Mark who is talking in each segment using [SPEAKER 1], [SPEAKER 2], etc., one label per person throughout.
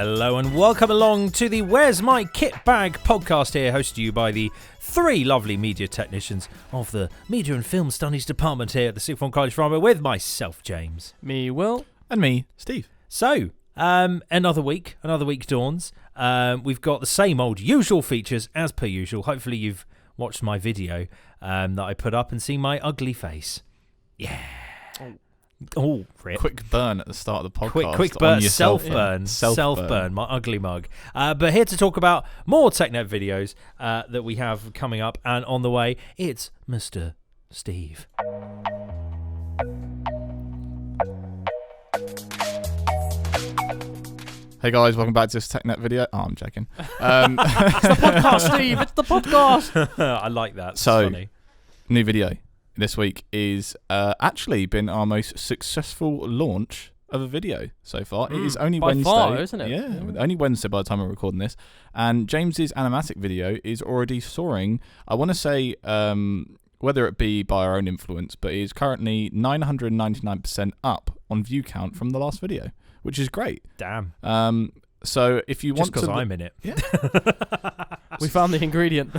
[SPEAKER 1] Hello and welcome along to the Where's My KitBag podcast here, hosted to you by the three lovely media technicians of the Media and Film Studies department here at the Sixth Form College Drama with myself, James.
[SPEAKER 2] Me, Will.
[SPEAKER 3] And me, Steve.
[SPEAKER 1] So, another week dawns. We've got the same old usual features as per usual. Hopefully you've watched my video that I put up and seen my ugly face. Yeah. Oh, rip.
[SPEAKER 3] Quick burn at the start of the podcast.
[SPEAKER 1] Quick burn, self-burn, my ugly mug. But here to talk about more TechNet videos that we have coming up and on the way, it's Mr. Steve.
[SPEAKER 3] Hey guys, welcome back to this TechNet video. Oh, I'm joking.
[SPEAKER 2] It's the podcast, Steve. It's the podcast.
[SPEAKER 1] I like that.
[SPEAKER 3] So,
[SPEAKER 1] funny.
[SPEAKER 3] New video this week is actually been our most successful launch of a video so far. It is only
[SPEAKER 2] by
[SPEAKER 3] Wednesday.
[SPEAKER 2] far, isn't it?
[SPEAKER 3] Yeah, only Wednesday by the time we're recording this. And James's animatic video is already soaring. I want to say whether it be by our own influence, but it is currently 999% up on view count from the last video, which is great.
[SPEAKER 1] Damn.
[SPEAKER 3] So if you
[SPEAKER 1] Just
[SPEAKER 3] want to,
[SPEAKER 1] because I'm in it.
[SPEAKER 3] Yeah.
[SPEAKER 2] We found the ingredient.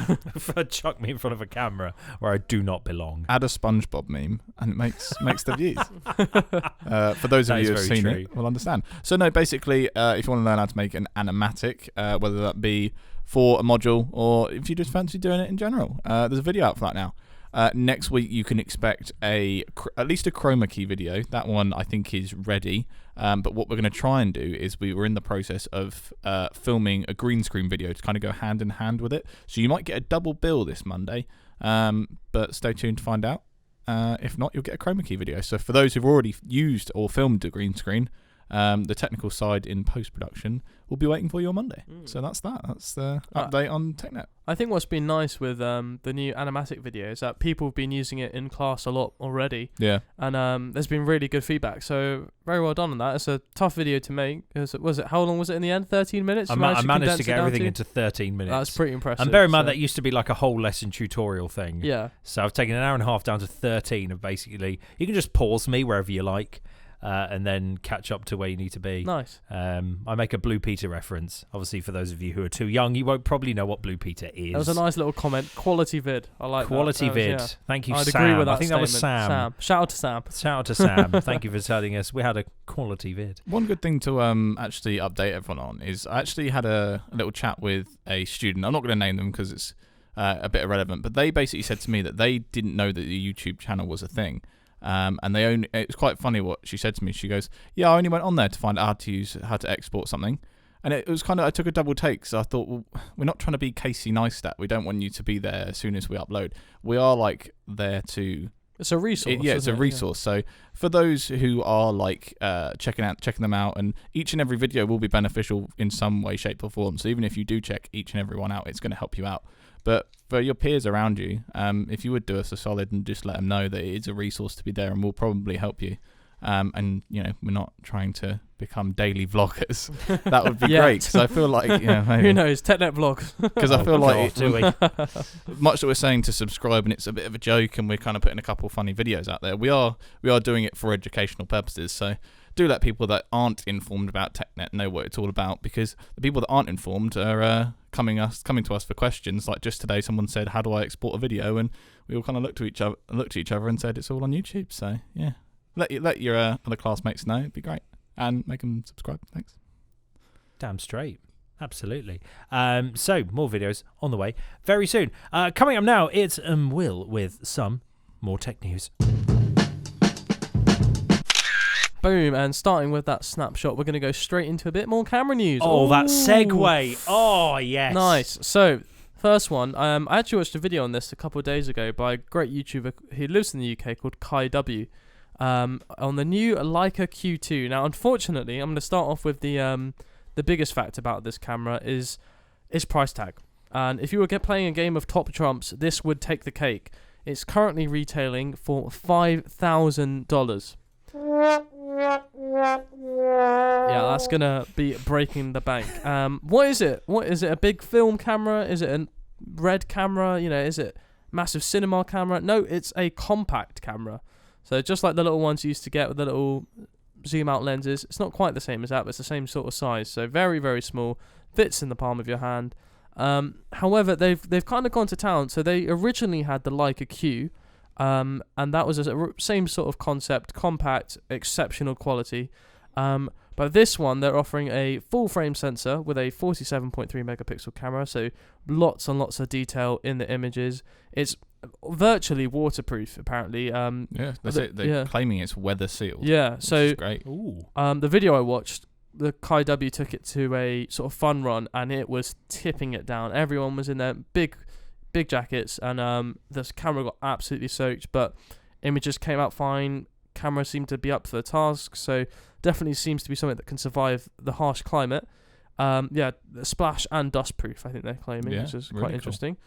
[SPEAKER 1] Chuck me in front of a camera where I do not belong.
[SPEAKER 3] add a SpongeBob meme, and it makes the views. For those of you who have seen it, will understand. So no, basically, if you want to learn how to make an animatic, whether that be for a module or if you just fancy doing it in general, there's a video out for that now. Next week you can expect at least a chroma key video. That one I think is ready. But what we're going to try and do is we were in the process of filming a green screen video to kind of go hand in hand with it. So you might get a double bill this Monday, but stay tuned to find out. If not, you'll get a chroma key video. So for those who've already used or filmed a green screen, the technical side in post-production will be waiting for you on Monday. So that's that. That's the update on TechNet.
[SPEAKER 2] I think what's been nice with the new animatic video is that people have been using it in class a lot already.
[SPEAKER 3] Yeah.
[SPEAKER 2] And there's been really good feedback. So very well done on that. It's a tough video to make. How long was it in the end? 13 minutes?
[SPEAKER 1] I managed to get everything into 13 minutes.
[SPEAKER 2] That's pretty impressive.
[SPEAKER 1] And bear in mind that used to be like a whole lesson tutorial thing.
[SPEAKER 2] Yeah.
[SPEAKER 1] So I've taken an hour and a half down to 13 of basically, you can just pause me wherever you like. And then catch up to where you need to be.
[SPEAKER 2] Nice.
[SPEAKER 1] I make a Blue Peter reference. Obviously, for those of you who are too young, you won't probably know what Blue Peter is.
[SPEAKER 2] That was a nice little comment. Quality vid. I like
[SPEAKER 1] Quality
[SPEAKER 2] that.
[SPEAKER 1] vid.
[SPEAKER 2] Yeah.
[SPEAKER 1] Thank you,
[SPEAKER 2] I'd
[SPEAKER 1] Sam.
[SPEAKER 2] agree with that
[SPEAKER 1] I think
[SPEAKER 2] statement.
[SPEAKER 1] that was Sam.
[SPEAKER 2] Shout out to Sam.
[SPEAKER 1] Shout out to Sam. Thank you for telling us we had a quality vid.
[SPEAKER 3] One good thing to actually update everyone on is I actually had a little chat with a student. I'm not going to name them because it's a bit irrelevant, but they basically said to me that they didn't know that the YouTube channel was a thing. And it was quite funny what she said to me. She goes, yeah, I only went on there to find out how to export something. And it was kind of, I took a double take. So I thought, well, we're not trying to be Casey Neistat. We don't want you to be there as soon as we upload. We are like there to...
[SPEAKER 2] It's a resource.
[SPEAKER 3] It's a resource. Yeah. So for those who are like checking them out, and each and every video will be beneficial in some way, shape or form. So even if you do check each and every one out, it's going to help you out. But for your peers around you, if you would do us a solid and just let them know that it is a resource to be there and will probably help you. And, you know, we're not trying to become daily vloggers. That would be great, because I feel like, maybe.
[SPEAKER 2] Who knows, TechNet vlogs.
[SPEAKER 3] Because I feel much that we're saying to subscribe and it's a bit of a joke and we're kind of putting a couple funny videos out there. We are doing it for educational purposes, so do let people that aren't informed about TechNet know what it's all about, because the people that aren't informed are coming to us for questions. Like just today, someone said, "How do I export a video?" And we all kind of looked at each other and said, "It's all on YouTube." So yeah, let your other classmates know. It'd be great, and make them subscribe. Thanks.
[SPEAKER 1] Damn straight. Absolutely. So more videos on the way very soon. Coming up now, it's Will with some more tech news.
[SPEAKER 2] Boom, and starting with that snapshot, we're going to go straight into a bit more camera news.
[SPEAKER 1] Oh, that segue. Oh, yes.
[SPEAKER 2] Nice. So, first one, I actually watched a video on this a couple of days ago by a great YouTuber who lives in the UK called Kai W. On the new Leica Q2. Now, unfortunately, I'm going to start off with the biggest fact about this camera is its price tag. And if you were playing a game of Top Trumps, this would take the cake. It's currently retailing for $5,000. Yeah, that's gonna be breaking the bank. What is it? A big film camera? Is it a red camera? Is it massive cinema camera? No, it's a compact camera. So just like the little ones you used to get with the little zoom out lenses. It's not quite the same as that, but it's the same sort of size. So very, very small, fits in the palm of your hand. However, they've kind of gone to town. So they originally had the Leica Q, and that was a same sort of concept, compact, exceptional quality. But this one, they're offering a full frame sensor with a 47.3 megapixel camera, so lots and lots of detail in the images. It's virtually waterproof, apparently.
[SPEAKER 3] That's it. They're claiming it's weather sealed.
[SPEAKER 2] Yeah, so
[SPEAKER 3] which is great.
[SPEAKER 1] Ooh.
[SPEAKER 2] The video I watched, the KitBag took it to a sort of fun run, and it was tipping it down. Everyone was in their big jackets, and the camera got absolutely soaked, but images came out fine. Camera seemed to be up for the task, so definitely seems to be something that can survive the harsh climate. Splash and dust proof, I think they're claiming, which is
[SPEAKER 3] really
[SPEAKER 2] quite
[SPEAKER 3] cool.
[SPEAKER 2] interesting.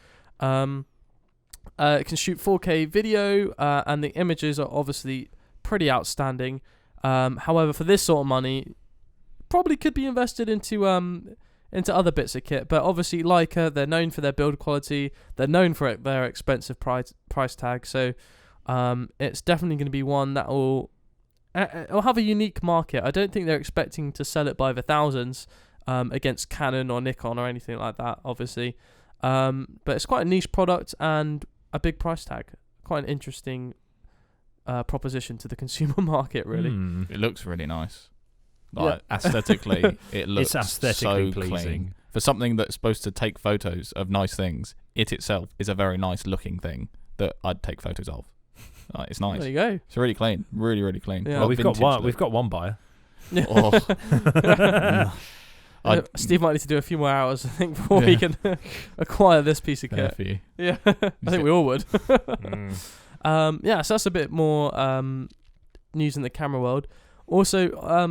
[SPEAKER 2] It can shoot 4K video, and the images are obviously pretty outstanding. However, for this sort of money, probably could be invested into other bits of kit. But obviously, Leica, they're known for their build quality. They're known for their expensive price tag. So it's definitely going to be one that will have a unique market. I don't think they're expecting to sell it by the thousands against Canon or Nikon or anything like that, obviously. But it's quite a niche product and a big price tag. Quite an interesting proposition to the consumer market, really.
[SPEAKER 3] It looks really nice. Like, aesthetically, it looks
[SPEAKER 1] it's aesthetically
[SPEAKER 3] so
[SPEAKER 1] pleasing.
[SPEAKER 3] clean. For something that's supposed to take photos of nice things, it itself is a very nice looking thing that I'd take photos of. It's nice.
[SPEAKER 2] There you go.
[SPEAKER 3] It's really clean. Really, really clean.
[SPEAKER 2] Yeah.
[SPEAKER 1] Well, we've got one.
[SPEAKER 3] look.
[SPEAKER 1] We've got one buyer.
[SPEAKER 2] Steve might need to do a few more hours, I think, before we can acquire this piece of
[SPEAKER 3] Fair
[SPEAKER 2] kit.
[SPEAKER 3] for you.
[SPEAKER 2] Yeah, I think we all would.
[SPEAKER 1] Mm.
[SPEAKER 2] So that's a bit more news in the camera world. Also,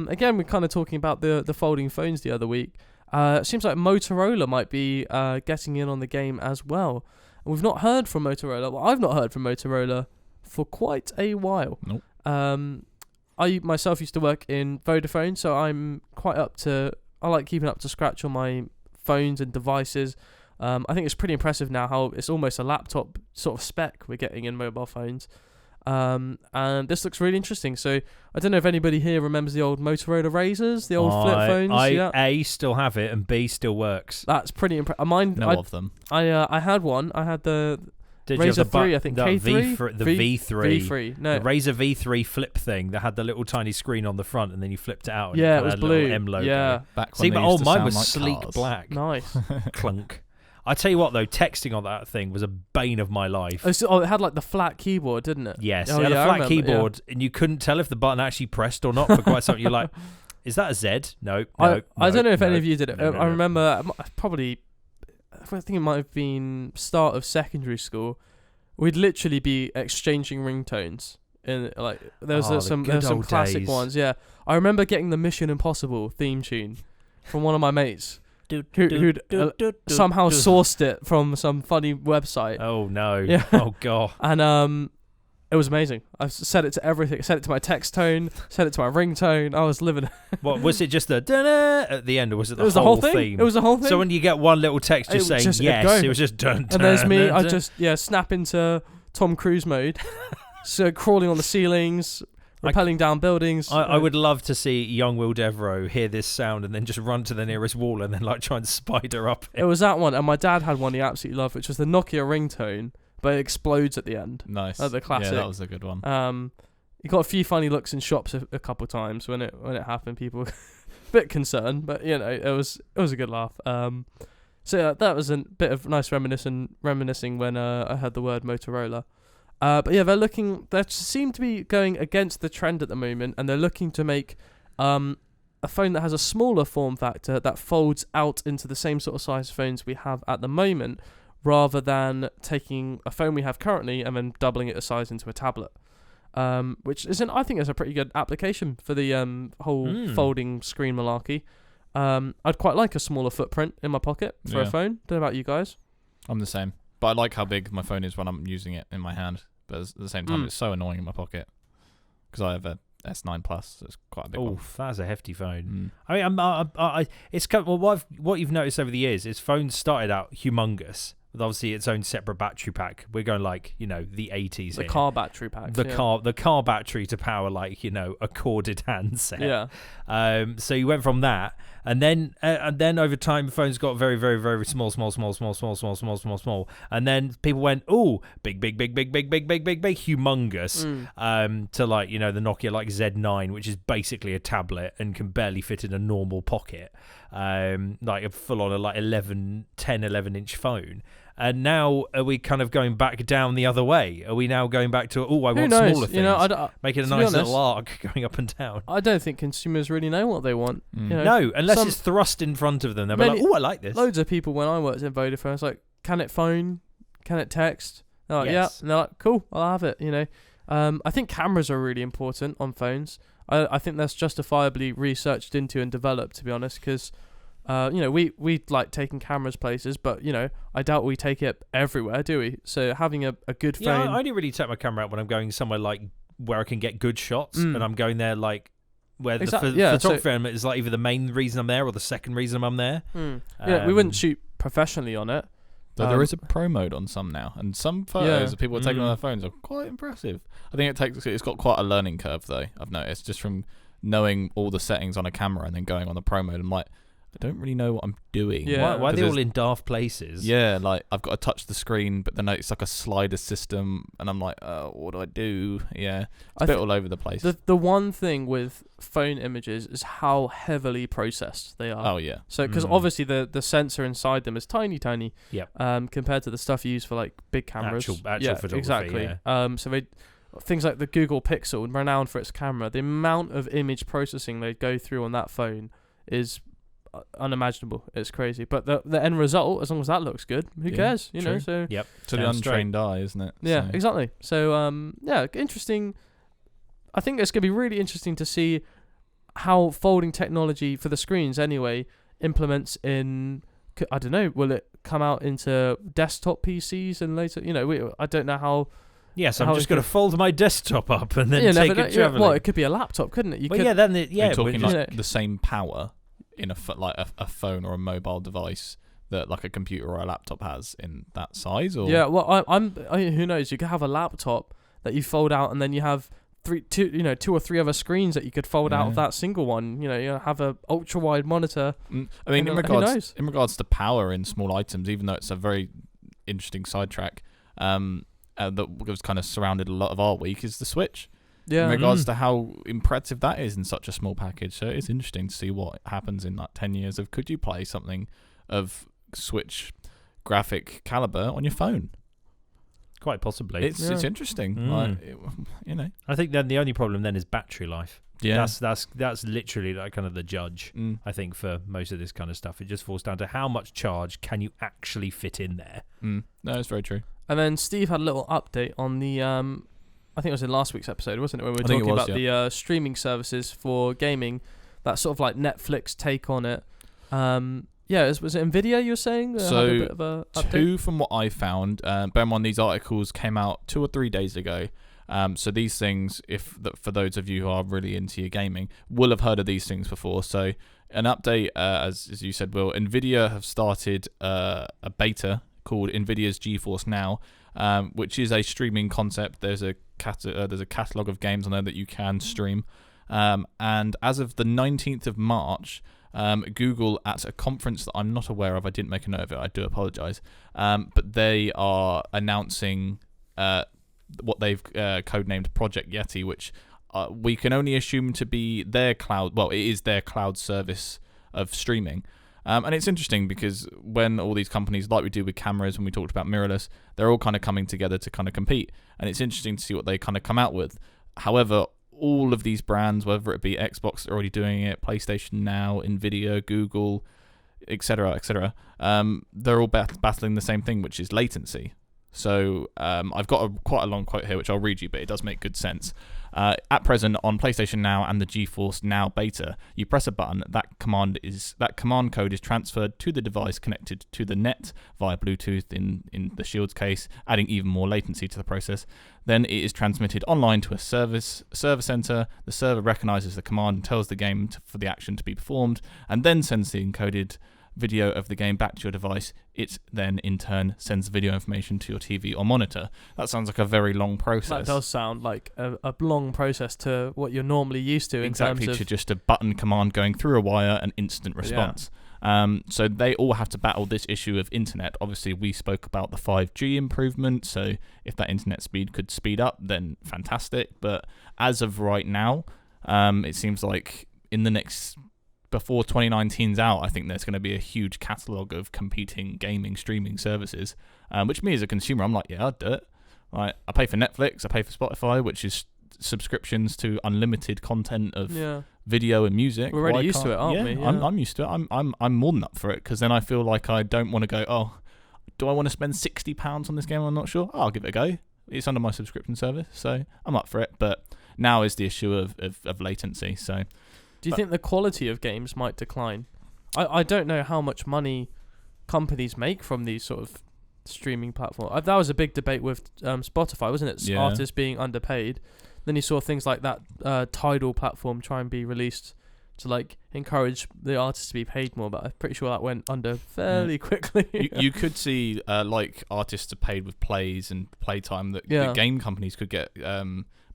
[SPEAKER 2] again, we're kind of talking about the folding phones the other week. It seems like Motorola might be getting in on the game as well. And we've not heard from Motorola. Well, I've not heard from Motorola for quite a while.
[SPEAKER 3] Nope.
[SPEAKER 2] I myself used to work in Vodafone, so I'm quite I like keeping up to scratch on my phones and devices. I think it's pretty impressive now how it's almost a laptop sort of spec we're getting in mobile phones. And this looks really interesting. So I don't know if anybody here remembers the old Motorola Razrs, the old flip phones.
[SPEAKER 1] I A, still have it, and B, still works.
[SPEAKER 2] That's pretty impressive. Mine,
[SPEAKER 3] Of them.
[SPEAKER 2] I had one. I had the
[SPEAKER 1] Did you have
[SPEAKER 2] Razr 3, I think,
[SPEAKER 1] the
[SPEAKER 2] K3?
[SPEAKER 1] V3.
[SPEAKER 2] V3. No.
[SPEAKER 1] The Razr V3 flip thing that had the little tiny screen on the front, and then you flipped it out. And
[SPEAKER 2] Yeah,
[SPEAKER 1] it
[SPEAKER 2] it was
[SPEAKER 1] had a little
[SPEAKER 2] blue.
[SPEAKER 1] M logo.
[SPEAKER 2] Yeah.
[SPEAKER 3] Back
[SPEAKER 1] See,
[SPEAKER 3] when
[SPEAKER 1] but
[SPEAKER 3] they used to
[SPEAKER 1] mine
[SPEAKER 3] sound
[SPEAKER 1] was
[SPEAKER 3] like
[SPEAKER 1] sleek
[SPEAKER 3] cars.
[SPEAKER 1] black.
[SPEAKER 2] Nice.
[SPEAKER 1] Clunk. I tell you what, though, texting on that thing was a bane of my life.
[SPEAKER 2] Oh, it had like the flat keyboard, didn't it?
[SPEAKER 1] Yes,
[SPEAKER 2] Oh,
[SPEAKER 1] it had
[SPEAKER 2] yeah,
[SPEAKER 1] a
[SPEAKER 2] I
[SPEAKER 1] flat
[SPEAKER 2] remember,
[SPEAKER 1] keyboard, and you couldn't tell if the button actually pressed or not for quite something. You're like, is that a Z? No.
[SPEAKER 2] I don't know if any of you did it.
[SPEAKER 1] No,
[SPEAKER 2] I remember probably, I think it might have been start of secondary school. We'd literally be exchanging ringtones. There was some classic
[SPEAKER 1] days.
[SPEAKER 2] ones. Yeah, I remember getting the Mission Impossible theme tune from one of my mates who'd somehow sourced it from some funny website.
[SPEAKER 1] Oh no!
[SPEAKER 2] Yeah.
[SPEAKER 1] Oh god!
[SPEAKER 2] And it was amazing. I set it to everything. Set it to my text tone. Set it to my ringtone. I was living.
[SPEAKER 1] What was it? Just the da at the end, or was it the
[SPEAKER 2] was
[SPEAKER 1] whole
[SPEAKER 2] the whole
[SPEAKER 1] theme?
[SPEAKER 2] It was the whole thing.
[SPEAKER 1] So when you get one little text just saying yes, it was just dun.
[SPEAKER 2] And there's me.
[SPEAKER 1] Dun,
[SPEAKER 2] I
[SPEAKER 1] dun.
[SPEAKER 2] just snap into Tom Cruise mode. So crawling on the ceilings, rappelling down buildings.
[SPEAKER 1] I would love to see young Will Devereaux hear this sound and then just run to the nearest wall and then like try and spider up it.
[SPEAKER 2] It was that one, and my dad had one he absolutely loved, which was the Nokia ringtone, but it explodes at the end.
[SPEAKER 3] Nice.
[SPEAKER 2] The classic.
[SPEAKER 3] Yeah, that was a good one.
[SPEAKER 2] You got a few funny looks in shops a couple times when it happened. People were a bit concerned, but it was a good laugh. So yeah, that was a bit of nice reminiscing when I heard the word Motorola. But yeah, they seem to be going against the trend at the moment, and they're looking to make a phone that has a smaller form factor that folds out into the same sort of size phones we have at the moment, rather than taking a phone we have currently and then doubling it the size into a tablet. Which I think is a pretty good application for the whole folding screen malarkey. I'd quite like a smaller footprint in my pocket for a phone. Don't know about you guys.
[SPEAKER 3] I'm the same. But I like how big my phone is when I'm using it in my hand. But at the same time, it's so annoying in my pocket because I have a S9 Plus. So it's quite a big one.
[SPEAKER 1] Oh, that's a hefty phone. I mean, it's what you've noticed over the years is phones started out humongous, with obviously its own separate battery pack. We're going like, the 80s.
[SPEAKER 2] The car battery pack.
[SPEAKER 1] The car battery to power like, a corded handset.
[SPEAKER 2] Yeah.
[SPEAKER 1] So you went from that, and then over time, phones got very, very, very small, and then people went, oh, big, humongous, to like, the Nokia like Z9, which is basically a tablet and can barely fit in a normal pocket, like a full on like 11 inch phone. And now are we kind of going back down the other way? Are we now going back to, I want smaller things? Make it a nice little arc going up and down.
[SPEAKER 2] I don't think consumers really know what they want.
[SPEAKER 1] No, unless it's thrust in front of them. They'll be like, I like this.
[SPEAKER 2] Loads of people, when I worked in Vodafone, it's like, can it phone? Can it text? They're like,
[SPEAKER 1] yes.
[SPEAKER 2] Yeah. And they're like, cool, I'll have it, I think cameras are really important on phones. I think that's justifiably researched into and developed, to be honest, because... we like taking cameras places, but I doubt we take it everywhere, do we? So having a good phone.
[SPEAKER 1] Yeah, I only really take my camera out when I'm going somewhere like where I can get good shots, and I'm going there like where the photography element is like either the main reason I'm there or the second reason I'm there.
[SPEAKER 2] We wouldn't shoot professionally on it.
[SPEAKER 3] Though there is a pro mode on some now, and some photos that people are taking on their phones are quite impressive. I think it's got quite a learning curve though. I've noticed just from knowing all the settings on a camera and then going on the pro mode. I'm like, I don't really know what I'm doing.
[SPEAKER 1] Yeah. Why are they all in daft places?
[SPEAKER 3] Yeah, like I've got to touch the screen, but then it's like a slider system, and I'm like, what do I do? Yeah, it's a bit all over the place.
[SPEAKER 2] The one thing with phone images is how heavily processed they are.
[SPEAKER 3] Oh yeah.
[SPEAKER 2] So because obviously the sensor inside them is tiny.
[SPEAKER 1] Yep.
[SPEAKER 2] Compared to the stuff you use for like big cameras.
[SPEAKER 1] Actual photography.
[SPEAKER 2] Exactly.
[SPEAKER 1] Yeah.
[SPEAKER 2] So things like the Google Pixel, renowned for its camera, the amount of image processing they go through on that phone is unimaginable. It's crazy, but the end result, as long as that looks good, who cares?
[SPEAKER 1] True.
[SPEAKER 2] So
[SPEAKER 1] yep,
[SPEAKER 3] to the untrained eye, isn't it?
[SPEAKER 2] Yeah, exactly. So interesting. I think it's gonna be really interesting to see how folding technology for the screens anyway implements in. I don't know. Will it come out into desktop PCs and later? I don't know how.
[SPEAKER 1] Yes, I'm just going to fold my desktop up and then take it traveling.
[SPEAKER 2] Well, it could be a laptop, couldn't it?
[SPEAKER 3] You're talking like the same power in a phone or a mobile device that like a computer or a laptop has in that size, or
[SPEAKER 2] who knows? You could have a laptop that you fold out, and then you have two or three other screens that you could fold out of that single one. You have a ultra wide monitor.
[SPEAKER 3] I mean, in regards to power in small items, even though it's a very interesting sidetrack, that was kind of surrounded a lot of our week is the Switch.
[SPEAKER 2] Yeah.
[SPEAKER 3] In regards to how impressive that is in such a small package. So it's interesting to see what happens in like 10 years of could you play something of Switch graphic caliber on your phone?
[SPEAKER 1] Quite possibly.
[SPEAKER 3] It's interesting.
[SPEAKER 1] I think then the only problem then is battery life.
[SPEAKER 3] Yeah.
[SPEAKER 1] That's literally like kind of the judge, I think, for most of this kind of stuff. It just falls down to how much charge can you actually fit in there.
[SPEAKER 3] No, it's very true.
[SPEAKER 2] And then Steve had a little update on the I think it was in last week's episode, wasn't it? When we were talking about the streaming services for gaming, that sort of like Netflix take on it. Was it Nvidia you were saying?
[SPEAKER 3] So,
[SPEAKER 2] had a bit of a update?
[SPEAKER 3] Two from what I found. Bear in mind, these articles came out 2 or 3 days ago. So these things, for those of you who are really into your gaming, will have heard of these things before. So an update, as you said, Will, Nvidia have started a beta called Nvidia's GeForce Now, which is a streaming concept. There's a catalog of games on there that you can stream. And as of the 19th of March, Google, at a conference that I'm not aware of, I didn't make a note of it, I do apologize, but they are announcing what they've codenamed Project Yeti, which we can only assume to be their cloud. Well, it is their cloud service of streaming. And it's interesting because when all these companies, like we do with cameras, when we talked about mirrorless, they're all kind of coming together to kind of compete. And it's interesting to see what they kind of come out with. However, all of these brands, whether it be Xbox, they're already doing it, PlayStation Now, Nvidia, Google, etc., they're all battling the same thing, which is latency. So I've got quite a long quote here, which I'll read you, but it does make good sense. At present, on PlayStation Now and the GeForce Now beta, you press a button, that command code is transferred to the device connected to the net via Bluetooth in the Shield's case, adding even more latency to the process. Then it is transmitted online to a server center. The server recognizes the command and tells the game for the action to be performed, and then sends the encoded video of the game back to your device, it then in turn sends the video information to your TV or monitor. That sounds like a very long process.
[SPEAKER 2] That does sound like a long process to what you're normally used to in terms of...
[SPEAKER 3] to just a button command going through a wire and instant response. So they all have to battle this issue of internet. Obviously, we spoke about the 5G improvement, so if that internet speed could speed up, then fantastic. But as of right now, it seems like in the next... before 2019's out, I think there's going to be a huge catalogue of competing gaming streaming services, which me as a consumer, I'm like, yeah, I'd do it. Like, I pay for Netflix, I pay for Spotify, which is subscriptions to unlimited content of video and music.
[SPEAKER 2] We're already used to it, aren't we? Yeah.
[SPEAKER 3] I'm used to it. I'm more than up for it, because then I feel like I don't want to go, oh, do I want to spend £60 on this game? I'm not sure. Oh, I'll give it a go. It's under my subscription service, so I'm up for it. But now is the issue of latency. So,
[SPEAKER 2] do you think the quality of games might decline? I don't know how much money companies make from these sort of streaming platforms. That was a big debate with Spotify, wasn't it?
[SPEAKER 3] Yeah.
[SPEAKER 2] Artists being underpaid. Then you saw things like that Tidal platform try and be released to like encourage the artists to be paid more, but I'm pretty sure that went under fairly quickly.
[SPEAKER 3] You could see like artists are paid with plays and playtime that game companies could get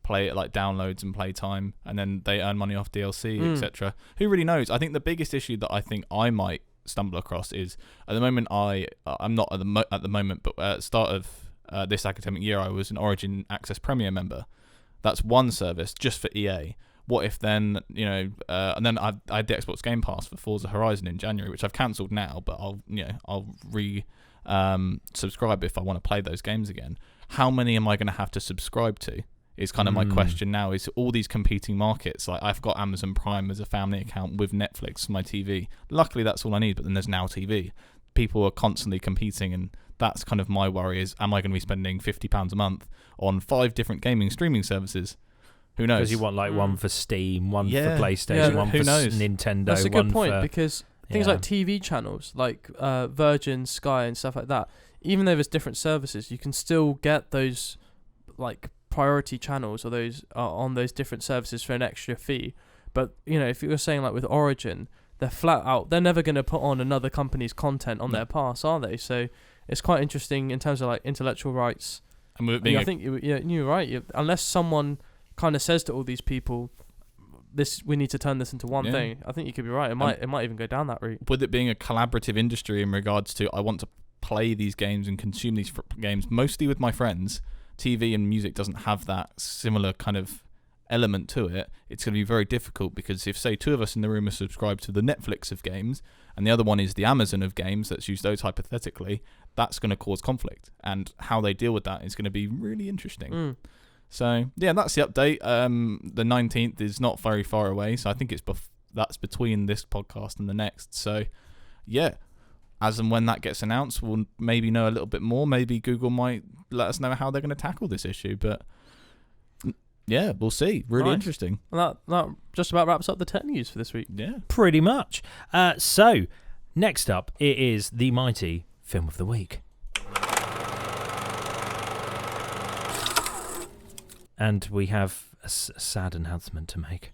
[SPEAKER 3] play like downloads and playtime, and then they earn money off DLC, etc. Who really knows? I think the biggest issue that I think I might stumble across is at the moment I'm not at the moment, but at the start of this academic year I was an Origin Access Premier member. That's one service just for EA. What if then, and then I had the Xbox Game Pass for Forza Horizon in January, which I've cancelled now, but I'll subscribe if I want to play those games again. How many am I going to have to subscribe to is kind of my question now. Is all these competing markets, like I've got Amazon Prime as a family account with Netflix for my TV. Luckily that's all I need, but then there's Now TV. People are constantly competing, and that's kind of my worry is, am I going to be spending £50 a month on 5 different gaming streaming services? Who knows?
[SPEAKER 1] Because you want like one for Steam, one for PlayStation, one for Nintendo.
[SPEAKER 2] That's a good point, because things like TV channels, like Virgin, Sky and stuff like that, even though there's different services, you can still get those like priority channels or those on those different services for an extra fee. But if you were saying like with Origin, they're flat out, they're never going to put on another company's content on their pass, are they? So it's quite interesting in terms of like intellectual rights. And I think you're right. Unless someone kind of says to all these people, we need to turn this into one thing, I think you could be right. It might even go down that route.
[SPEAKER 3] With it being a collaborative industry in regards to, I want to play these games and consume these games mostly with my friends. TV and music doesn't have that similar kind of element to it. It's going to be very difficult, because if say 2 of us in the room are subscribed to the Netflix of games and the other one is the Amazon of games, let's use those hypothetically, that's going to cause conflict, and how they deal with that is going to be really interesting. So yeah, that's the update. The 19th is not very far away, so I think that's between this podcast and the next. So yeah, as and when that gets announced, we'll maybe know a little bit more. Maybe Google might let us know how they're going to tackle this issue, but yeah, we'll see. Really interesting.
[SPEAKER 2] Well, that just about wraps up the tech news for this week.
[SPEAKER 3] Yeah,
[SPEAKER 1] pretty much. So next up, it is the mighty Film of the Week. And we have a sad announcement to make.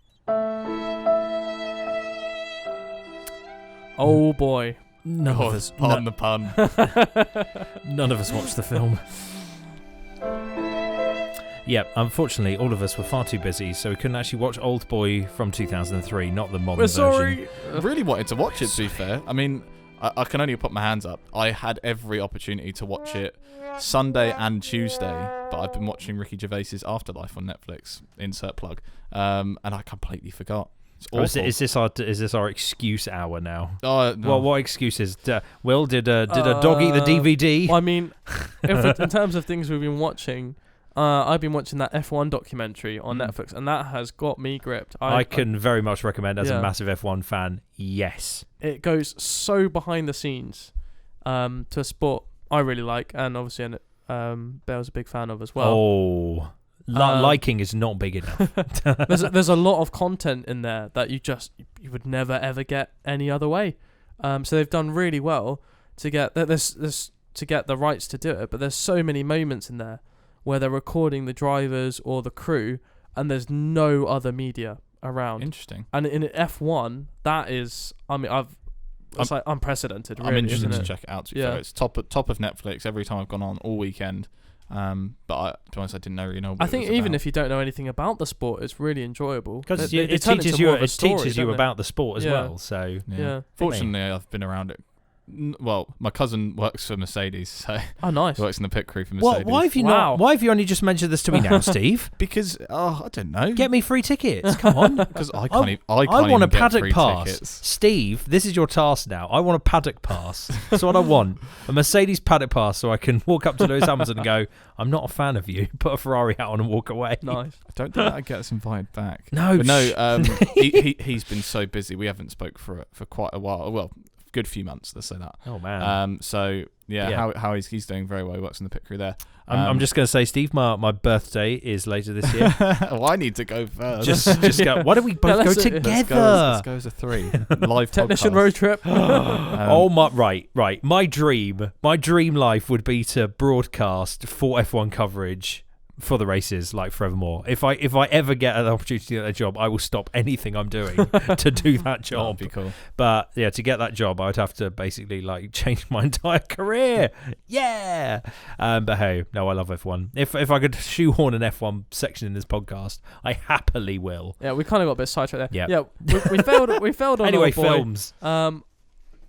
[SPEAKER 2] Oh boy.
[SPEAKER 1] None of us.
[SPEAKER 3] Pardon the pun.
[SPEAKER 1] None of us watched the film. Yeah, unfortunately, all of us were far too busy, so we couldn't actually watch Old Boy from 2003, not the modern version.
[SPEAKER 2] Sorry.
[SPEAKER 3] I really wanted to watch it, to be fair. I mean, I can only put my hands up. I had every opportunity to watch it Sunday and Tuesday, but I've been watching Ricky Gervais's Afterlife on Netflix, insert plug, and I completely forgot.
[SPEAKER 1] Is this our excuse hour now?
[SPEAKER 3] No.
[SPEAKER 1] Well, what excuses? Will, did a dog eat the DVD?
[SPEAKER 2] Well, I mean, in terms of things we've been watching, I've been watching that F1 documentary on Netflix, and that has got me gripped.
[SPEAKER 1] I can very much recommend, as a massive F1 fan. Yes,
[SPEAKER 2] it goes so behind the scenes to a sport I really like, and obviously Bale's a big fan of as well.
[SPEAKER 1] Oh, liking is not big enough.
[SPEAKER 2] there's a lot of content in there that you would never ever get any other way. So they've done really well to get to get the rights to do it, but there's so many moments in there where they're recording the drivers or the crew, and there's no other media around.
[SPEAKER 3] Interesting.
[SPEAKER 2] And in F1, that is, I mean, I've It's like unprecedented. Really,
[SPEAKER 3] I'm interested
[SPEAKER 2] isn't
[SPEAKER 3] to
[SPEAKER 2] it?
[SPEAKER 3] check it out. To be fair. It's top of Netflix every time I've gone on all weekend. But to be honest, I didn't really know. What
[SPEAKER 2] I think
[SPEAKER 3] it was
[SPEAKER 2] even
[SPEAKER 3] about.
[SPEAKER 2] if you don't know anything about the sport, it's really enjoyable
[SPEAKER 1] because
[SPEAKER 2] They
[SPEAKER 1] it
[SPEAKER 2] turn
[SPEAKER 1] teaches
[SPEAKER 2] into more
[SPEAKER 1] you
[SPEAKER 2] of a story,
[SPEAKER 1] about the sport as well. So
[SPEAKER 2] Yeah.
[SPEAKER 3] Fortunately, I've been around it. Well, my cousin works for Mercedes, so
[SPEAKER 2] Oh, nice.
[SPEAKER 3] he works in the pit crew for Mercedes.
[SPEAKER 1] Why have you not? Why have you only just mentioned this to me now, Steve?
[SPEAKER 3] Because I don't know.
[SPEAKER 1] Get me free tickets. Come on.
[SPEAKER 3] Because I can't
[SPEAKER 1] I want
[SPEAKER 3] even
[SPEAKER 1] a
[SPEAKER 3] get
[SPEAKER 1] paddock
[SPEAKER 3] free
[SPEAKER 1] pass.
[SPEAKER 3] tickets.
[SPEAKER 1] Steve, this is your task now. I want a paddock pass. That's what I want. A Mercedes paddock pass so I can walk up to Lewis Hamilton and go, I'm not a fan of you. Put a Ferrari hat on and walk away.
[SPEAKER 2] Nice.
[SPEAKER 3] I don't think that gets invited back.
[SPEAKER 1] No.
[SPEAKER 3] But no. He's been so busy. We haven't spoke for quite a while. Well, good few months. Let's say that.
[SPEAKER 1] Oh man.
[SPEAKER 3] So how he's doing very well. He works in the pit crew there.
[SPEAKER 1] I'm just going to say, Steve, my birthday is later this year.
[SPEAKER 3] Well, I need to go first.
[SPEAKER 1] Just go. Why don't we both go together?
[SPEAKER 3] Let's go as a three. Live
[SPEAKER 2] Technician
[SPEAKER 3] podcast.
[SPEAKER 2] road trip.
[SPEAKER 1] Oh my! Right. My dream life would be to broadcast full F1 coverage for the races, like forevermore. If I ever get an opportunity to get a job, I will stop anything I'm doing to do that job.
[SPEAKER 3] That'd be cool.
[SPEAKER 1] But yeah, to get that job, I would have to basically like change my entire career. Yeah. But hey, no, I love F1. If I could shoehorn an F1 section in this podcast, I happily will.
[SPEAKER 2] Yeah, we kind of got a bit sidetracked there.
[SPEAKER 1] Yeah.
[SPEAKER 2] We failed. We failed on
[SPEAKER 1] Anyway,
[SPEAKER 2] our boy.
[SPEAKER 1] films.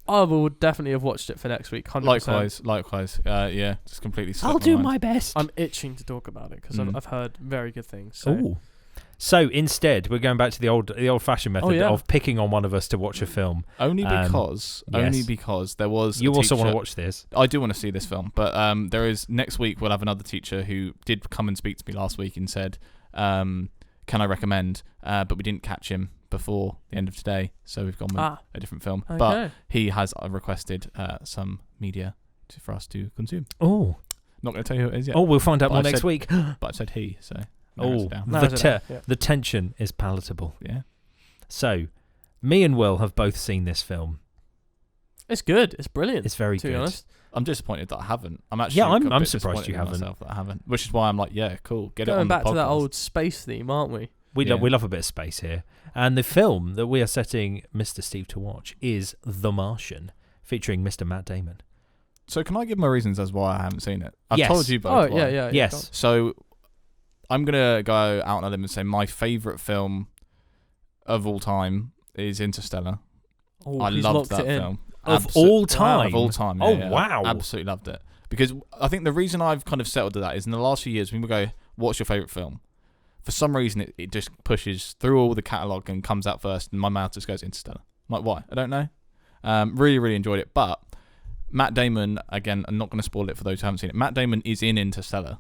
[SPEAKER 2] I would definitely have watched it for next week. 100%.
[SPEAKER 3] Likewise. Yeah, just completely.
[SPEAKER 1] I'll do my best.
[SPEAKER 2] I'm itching to talk about it because I've heard very good things. So.
[SPEAKER 1] Ooh. So instead, we're going back to the old-fashioned method of picking on one of us to watch a film.
[SPEAKER 3] Only because there was.
[SPEAKER 1] You
[SPEAKER 3] a
[SPEAKER 1] also want to
[SPEAKER 3] teacher-
[SPEAKER 1] watch this.
[SPEAKER 3] I do want to see this film, but there is next week. We'll have another teacher who did come and speak to me last week and said, "Can I recommend?" But we didn't catch him before the end of today, so we've gone with a different film.
[SPEAKER 2] Okay.
[SPEAKER 3] But he has requested some media for us to consume.
[SPEAKER 1] Oh,
[SPEAKER 3] not going to tell you who it is yet.
[SPEAKER 1] Oh, we'll find out
[SPEAKER 3] But
[SPEAKER 1] more
[SPEAKER 3] I've
[SPEAKER 1] next
[SPEAKER 3] said-
[SPEAKER 1] week.
[SPEAKER 3] But I've said he, so narrows it down.
[SPEAKER 1] The tension is palatable.
[SPEAKER 3] Yeah.
[SPEAKER 1] So, me and Will have both seen this film.
[SPEAKER 2] It's good. It's brilliant.
[SPEAKER 1] It's very
[SPEAKER 2] to
[SPEAKER 1] good.
[SPEAKER 2] be honest.
[SPEAKER 3] I'm disappointed that I haven't. I'm actually
[SPEAKER 1] I'm surprised
[SPEAKER 3] disappointed
[SPEAKER 1] you
[SPEAKER 3] in
[SPEAKER 1] haven't.
[SPEAKER 3] myself that I haven't, which is why I'm like, yeah, cool. Get it on
[SPEAKER 2] Going
[SPEAKER 3] the
[SPEAKER 2] back to that
[SPEAKER 3] podcast.
[SPEAKER 2] old space theme, aren't we?
[SPEAKER 1] We love a bit of space here. And the film that we are setting Mr. Steve to watch is The Martian, featuring Mr. Matt Damon.
[SPEAKER 3] So can I give my reasons as why I haven't seen it? I've
[SPEAKER 1] Yes.
[SPEAKER 3] told you both.
[SPEAKER 2] Oh,
[SPEAKER 3] why.
[SPEAKER 2] yeah.
[SPEAKER 1] Yes.
[SPEAKER 3] So I'm going to go out on a limb and say my favourite film of all time is Interstellar.
[SPEAKER 2] Oh,
[SPEAKER 3] I
[SPEAKER 2] he's
[SPEAKER 3] loved
[SPEAKER 2] locked
[SPEAKER 3] that
[SPEAKER 2] it in.
[SPEAKER 3] film.
[SPEAKER 1] Of all time?
[SPEAKER 3] Of all time.
[SPEAKER 1] Oh,
[SPEAKER 3] yeah.
[SPEAKER 1] wow.
[SPEAKER 3] Absolutely loved it. Because I think the reason I've kind of settled to that is in the last few years, when we go, what's your favourite film? For some reason, it just pushes through all the catalogue and comes out first, and my mouth just goes Interstellar. I'm like, why? I don't know. Really, really enjoyed it. But Matt Damon, again, I'm not going to spoil it for those who haven't seen it. Matt Damon is in Interstellar.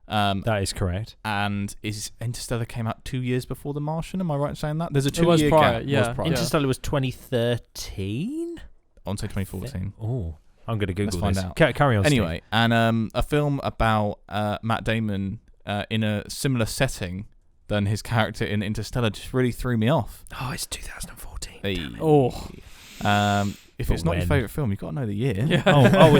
[SPEAKER 1] That is correct.
[SPEAKER 3] And Interstellar came out 2 years before The Martian. Am I right in saying that? There's a 2
[SPEAKER 2] was
[SPEAKER 3] year
[SPEAKER 2] prior,
[SPEAKER 3] gap.
[SPEAKER 2] yeah.
[SPEAKER 3] It was prior.
[SPEAKER 1] Interstellar was 2013?
[SPEAKER 3] I want to say 2014.
[SPEAKER 1] Oh, I'm going to Google
[SPEAKER 3] Let's
[SPEAKER 1] this.
[SPEAKER 3] find out.
[SPEAKER 1] Carry on,
[SPEAKER 3] Anyway, and a film about Matt Damon in a similar setting than his character in Interstellar just really threw me off.
[SPEAKER 1] Steve. Oh, it's 2014.
[SPEAKER 3] Hey.
[SPEAKER 2] Oh.
[SPEAKER 3] If
[SPEAKER 1] But
[SPEAKER 3] it's not your
[SPEAKER 1] when?
[SPEAKER 3] favourite film, you've got to know the year.
[SPEAKER 2] Yeah.
[SPEAKER 1] I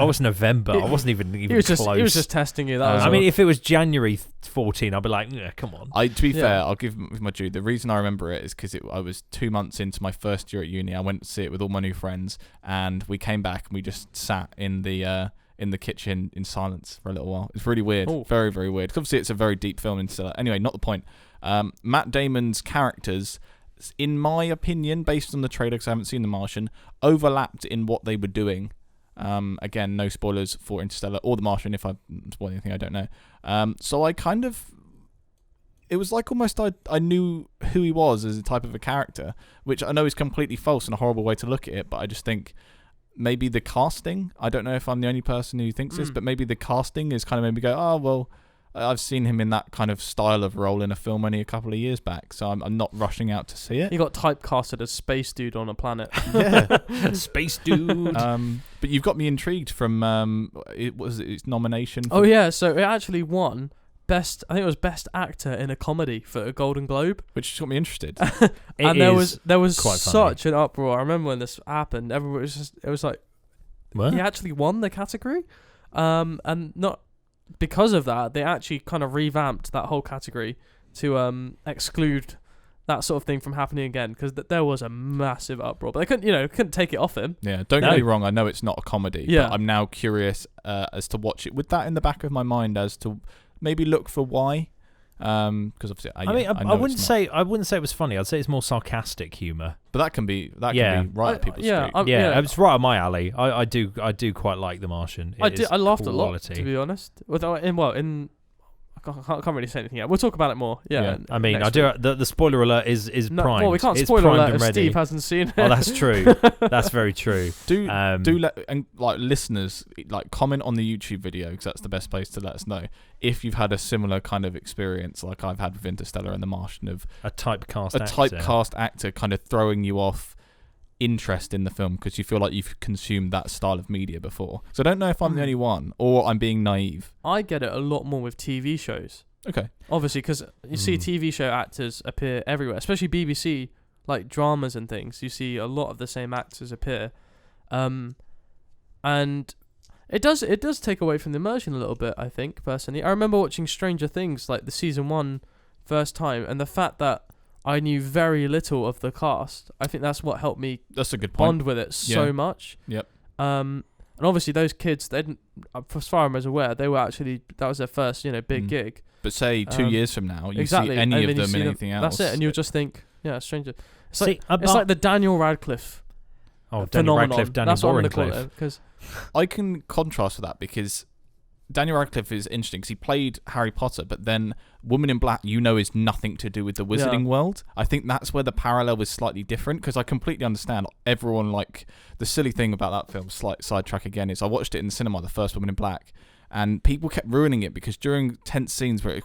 [SPEAKER 1] was November. I wasn't even
[SPEAKER 2] He was
[SPEAKER 1] close.
[SPEAKER 2] He was just testing you. That was
[SPEAKER 1] I
[SPEAKER 2] all.
[SPEAKER 1] mean, if it was January 14, I'd be like, yeah, come on.
[SPEAKER 3] To be
[SPEAKER 2] Yeah.
[SPEAKER 3] fair, I'll give my due. The reason I remember it is because I was 2 months into my first year at uni. I went to see it with all my new friends, and we came back and we just sat in the kitchen in silence for a little while. It's really weird.
[SPEAKER 2] Ooh.
[SPEAKER 3] Very, very weird. 'Cause obviously, it's a very deep film. Interstellar. Anyway, not the point. Matt Damon's characters, in my opinion, based on the trailer, because I haven't seen The Martian, overlapped in what they were doing. Again, no spoilers for Interstellar or The Martian. If I spoil anything, I don't know. So I kind of... It was like almost I knew who he was as a type of a character, which I know is completely false and a horrible way to look at it, but I just think maybe the casting, I don't know if I'm the only person who thinks this, but maybe the casting is kind of made me go, oh, well, I've seen him in that kind of style of role in a film only a couple of years back, so I'm not rushing out to see it.
[SPEAKER 2] He got typecasted as space dude on a planet.
[SPEAKER 3] Yeah.
[SPEAKER 1] Space dude.
[SPEAKER 3] But you've got me intrigued from its nomination.
[SPEAKER 2] Oh yeah, so it actually won best. I think it was best actor in a comedy for a Golden Globe.
[SPEAKER 3] Which got me interested.
[SPEAKER 2] And there was
[SPEAKER 1] quite
[SPEAKER 2] such an uproar. I remember when this happened. Everyone was it was like
[SPEAKER 1] What?
[SPEAKER 2] he actually won the category, and not because of that. They actually kind of revamped that whole category to exclude that sort of thing from happening again, because there was a massive uproar, but they couldn't take it off him.
[SPEAKER 3] Yeah, don't get me wrong. I know it's not a comedy,
[SPEAKER 2] Yeah.
[SPEAKER 3] but I'm now curious as to watch it with that in the back of my mind, as to maybe look for why. Because obviously, I wouldn't
[SPEAKER 1] say it was funny. I'd say it's more sarcastic humor.
[SPEAKER 3] But that can be right up people's street.
[SPEAKER 1] It's right up my alley. I do quite like The Martian.
[SPEAKER 2] I laughed a lot, to be honest. I can't really say anything yet. We'll talk about it more. Yeah.
[SPEAKER 1] I mean, the spoiler alert is primed.
[SPEAKER 2] Well, we can't spoiler alert if Steve hasn't seen it.
[SPEAKER 1] Oh, that's true. That's very true.
[SPEAKER 3] Do let listeners comment on the YouTube video, because that's the best place to let us know if you've had a similar kind of experience like I've had with Interstellar and The Martian, of
[SPEAKER 1] a typecast
[SPEAKER 3] actor kind of throwing you off interest in the film because you feel like you've consumed that style of media before. So I don't know if I'm the only one or I'm being naive.
[SPEAKER 2] I get it a lot more with TV shows.
[SPEAKER 3] Okay.
[SPEAKER 2] Obviously, because you see TV show actors appear everywhere, especially BBC, like dramas and things. You see a lot of the same actors appear, and it does take away from the immersion a little bit, I think, personally. I remember watching Stranger Things, like the season 1 first time, and the fact that I knew very little of the cast, I think that's what helped me
[SPEAKER 3] That's a good point.
[SPEAKER 2] bond with it so much.
[SPEAKER 3] Yep.
[SPEAKER 2] And obviously those kids, they didn't, as far as I was aware, that was their first, big gig.
[SPEAKER 3] But say 2 years from now, you
[SPEAKER 2] exactly.
[SPEAKER 3] see any
[SPEAKER 2] and
[SPEAKER 3] of them in anything else.
[SPEAKER 2] That's it, and you'll just think, Stranger. It's like the Daniel Radcliffe phenomenon. That's what I'm going to call it. Cause
[SPEAKER 3] I can contrast with that, because Daniel Radcliffe is interesting because he played Harry Potter, but then Woman in Black, is nothing to do with the wizarding world. I think that's where the parallel was slightly different, because I completely understand everyone, the silly thing about that film, slight sidetrack again, is I watched it in the cinema, the first Woman in Black, and people kept ruining it because during tense scenes where it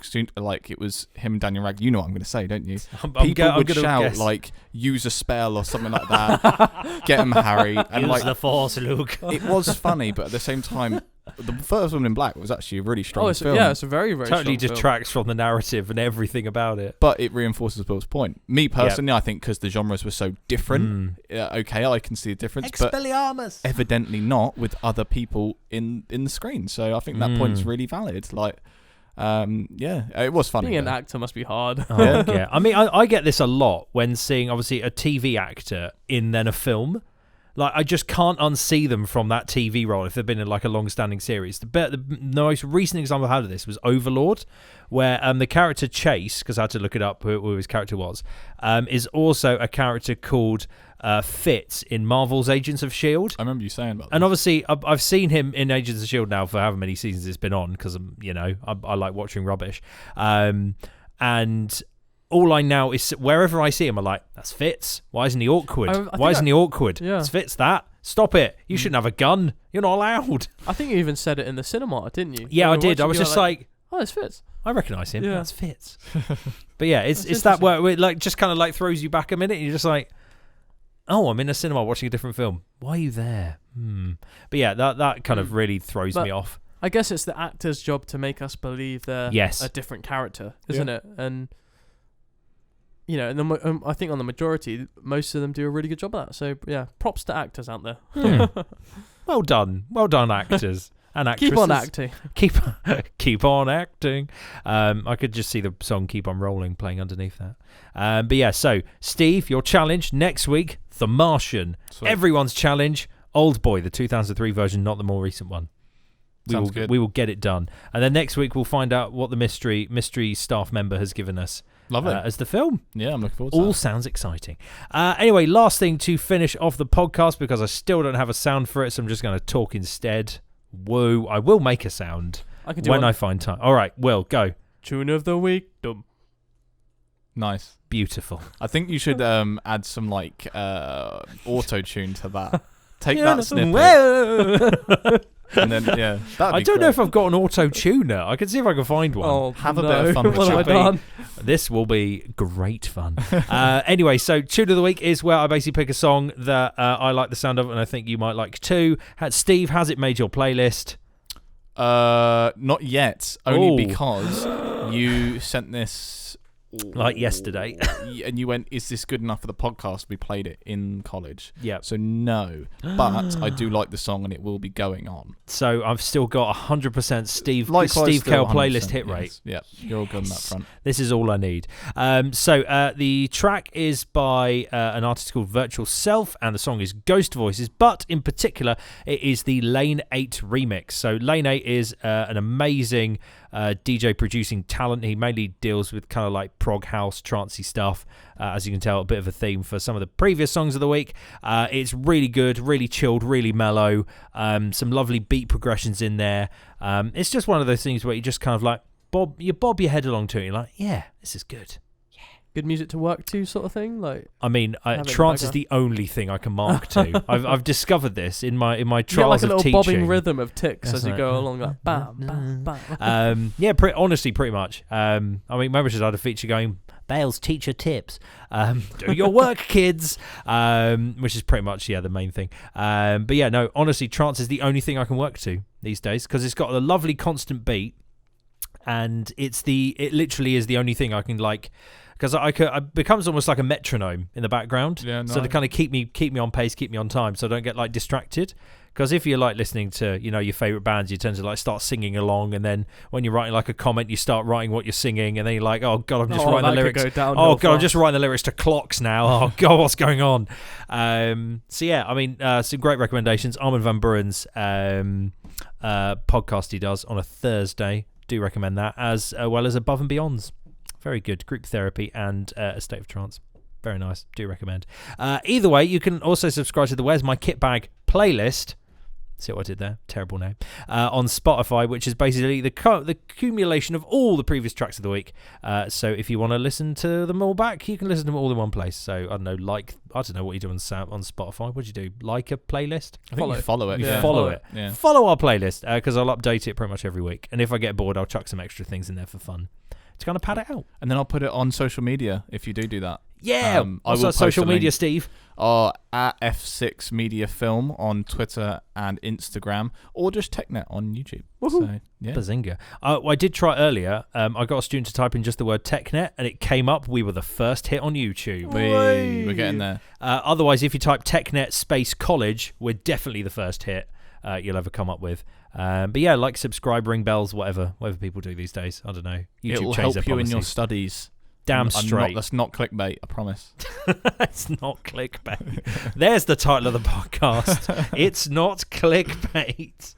[SPEAKER 3] was him and Daniel Radcliffe, you know what I'm going to say, don't you? People would shout, use a spell or something like that, get him Harry. And
[SPEAKER 1] use the Force, Luke.
[SPEAKER 3] It was funny, but at the same time, the first Woman in Black was actually a really strong film.
[SPEAKER 2] Yeah, it's a very, very
[SPEAKER 1] totally
[SPEAKER 2] strong
[SPEAKER 1] detracts from the narrative and everything about it.
[SPEAKER 3] But it reinforces Bill's point. Me personally, I think because the genres were so different, okay, I can see the difference,
[SPEAKER 1] Expelliarmus.
[SPEAKER 3] But evidently not with other people in the screen. So I think that point's really valid. It was funny.
[SPEAKER 2] Being an actor must be hard.
[SPEAKER 1] Yeah. I mean, I get this a lot when seeing, obviously, a TV actor in then a film. I just can't unsee them from that TV role if they've been in a long-standing series. The most recent example I had of this was Overlord, where the character Chase, because I had to look it up who his character was, is also a character called Fitz in Marvel's Agents of S.H.I.E.L.D.
[SPEAKER 3] I remember you saying about that.
[SPEAKER 1] And obviously, I've seen him in Agents of S.H.I.E.L.D. now for however many seasons it's been on, because I like watching rubbish. And all I know is wherever I see him, I'm like, that's Fitz. Why isn't he awkward? Why isn't he awkward?
[SPEAKER 2] Yeah.
[SPEAKER 1] It's Fitz that. Stop it. You shouldn't have a gun. You're not allowed.
[SPEAKER 2] I think you even said it in the cinema, didn't you?
[SPEAKER 1] Yeah, I did. I was just like,
[SPEAKER 2] oh, it's Fitz.
[SPEAKER 1] I recognise him.
[SPEAKER 2] Yeah.
[SPEAKER 1] That's Fitz. But yeah, it's that where it just kind of throws you back a minute. And you're just like, oh, I'm in a cinema watching a different film. Why are you there? But yeah, that kind of really throws me off.
[SPEAKER 2] I guess it's the actor's job to make us believe they're a different character, isn't it? And and I think on the majority, most of them do a really good job of that. So yeah, props to actors out there.
[SPEAKER 1] Well done, actors and actresses.
[SPEAKER 2] Keep on acting.
[SPEAKER 1] Keep on acting. I could just see the song "Keep on Rolling" playing underneath that. But yeah, so Steve, your challenge next week: The Martian. Sweet. Everyone's challenge: Old Boy, the 2003 version, not the more recent one. We will get it done, and then next week we'll find out what the mystery staff member has given us.
[SPEAKER 3] Lovely.
[SPEAKER 1] As the film.
[SPEAKER 3] Yeah, I'm looking forward to that.
[SPEAKER 1] All sounds exciting. Anyway, last thing to finish off the podcast, because I still don't have a sound for it, so I'm just going to talk instead. Woo. I will make a sound when I find time. All right, Will, go.
[SPEAKER 2] Tune of the week. Dum.
[SPEAKER 3] Nice.
[SPEAKER 1] Beautiful.
[SPEAKER 3] I think you should add some auto-tune to that. Take that snippet. And then,
[SPEAKER 1] I don't know if I've got an auto-tuner. I can see if I can find one.
[SPEAKER 2] Oh,
[SPEAKER 3] have a bit of fun with
[SPEAKER 2] what have I done?
[SPEAKER 1] This will be great fun. Anyway, so Tune of the Week is where I basically pick a song that I like the sound of and I think you might like too. Steve, has it made your playlist?
[SPEAKER 3] Not yet. Only because you sent this
[SPEAKER 1] like yesterday.
[SPEAKER 3] And you went, is this good enough for the podcast? We played it in college.
[SPEAKER 1] Yeah.
[SPEAKER 3] So no, but I do like the song and it will be going on.
[SPEAKER 1] So I've still got 100% Steve
[SPEAKER 3] Likewise,
[SPEAKER 1] Kell
[SPEAKER 3] 100%,
[SPEAKER 1] playlist hit
[SPEAKER 3] yes.
[SPEAKER 1] rate.
[SPEAKER 3] Yeah, you're all good on that front.
[SPEAKER 1] This is all I need. So the track is by an artist called Virtual Self, and the song is Ghost Voices, but in particular, it is the Lane 8 remix. So Lane 8 is an amazing DJ producing talent. He mainly deals with kind of like prog house, trancey stuff. As you can tell, a bit of a theme for some of the previous songs of the week. It's really good, really chilled, really mellow. Some lovely beat progressions in there. It's just one of those things where you just kind of like bob your head along to it. You're like, yeah, this is good.
[SPEAKER 2] Good music to work to, sort of thing. Like,
[SPEAKER 1] I mean, trance is the only thing I can mark to. I've discovered this in my trials of teaching.
[SPEAKER 2] You get like a little bobbing rhythm of ticks as you go along, like bam, bam, bam.
[SPEAKER 1] Yeah, honestly, pretty much. I mean, maybe I should have a feature going, Bale's teacher tips. Do your work, kids. Which is pretty much, the main thing. But yeah, no, honestly, trance is the only thing I can work to these days because it's got a lovely constant beat, and it literally is the only thing I can like. Because it becomes almost like a metronome in the background, so to kind of keep me on pace, keep me on time, so I don't get like distracted. Because if you're like listening to your favorite bands, you tend to like start singing along, and then when you're writing like a comment, you start writing what you're singing, and then you're like, oh god, I'm just writing the lyrics. I'm just writing the lyrics to Clocks now. Oh god, what's going on? So yeah, I mean, some great recommendations. Armin van Buuren's podcast he does on a Thursday. Do recommend that, as well as Above and Beyond's. Very good. Group Therapy and A State of Trance. Very nice. Do recommend. Either way, you can also subscribe to the Where's My KitBag playlist. See what I did there? Terrible name. On Spotify, which is basically the accumulation of all the previous tracks of the week. So if you want to listen to them all back, you can listen to them all in one place. So I don't know what you do on Spotify. What do you do? Like a playlist?
[SPEAKER 3] I think you follow it.
[SPEAKER 1] Follow it. Yeah. Follow our playlist because I'll update it pretty much every week. And if I get bored, I'll chuck some extra things in there for fun to kind of pad it out.
[SPEAKER 3] And then I'll put it on social media if you do that.
[SPEAKER 1] Yeah. What's our social media, Steve?
[SPEAKER 3] At F6 Media Film on Twitter and Instagram, or just TechNet on YouTube. So, yeah.
[SPEAKER 1] Bazinga. I did try earlier. I got a student to type in just the word TechNet, and it came up. We were the first hit on YouTube.
[SPEAKER 3] We're getting there.
[SPEAKER 1] Otherwise, if you type TechNet space college, we're definitely the first hit you'll ever come up with. But yeah, like, subscribe, ring bells, whatever people do these days. I don't know. YouTube
[SPEAKER 3] It will help you in your studies.
[SPEAKER 1] Damn straight.
[SPEAKER 3] That's not clickbait, I promise.
[SPEAKER 1] It's not clickbait. There's the title of the podcast. It's not clickbait.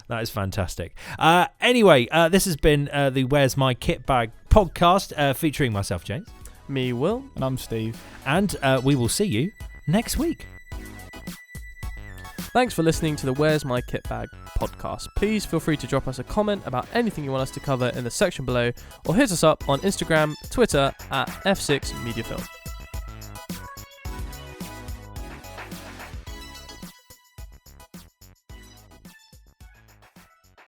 [SPEAKER 1] That is fantastic. Anyway, this has been the Where's My KitBag podcast featuring myself, James.
[SPEAKER 2] Me, Will.
[SPEAKER 3] And I'm Steve.
[SPEAKER 1] And we will see you next week.
[SPEAKER 2] Thanks for listening to the Where's My KitBag podcast. Please feel free to drop us a comment about anything you want us to cover in the section below, or hit us up on Instagram, Twitter at F6 Media Film.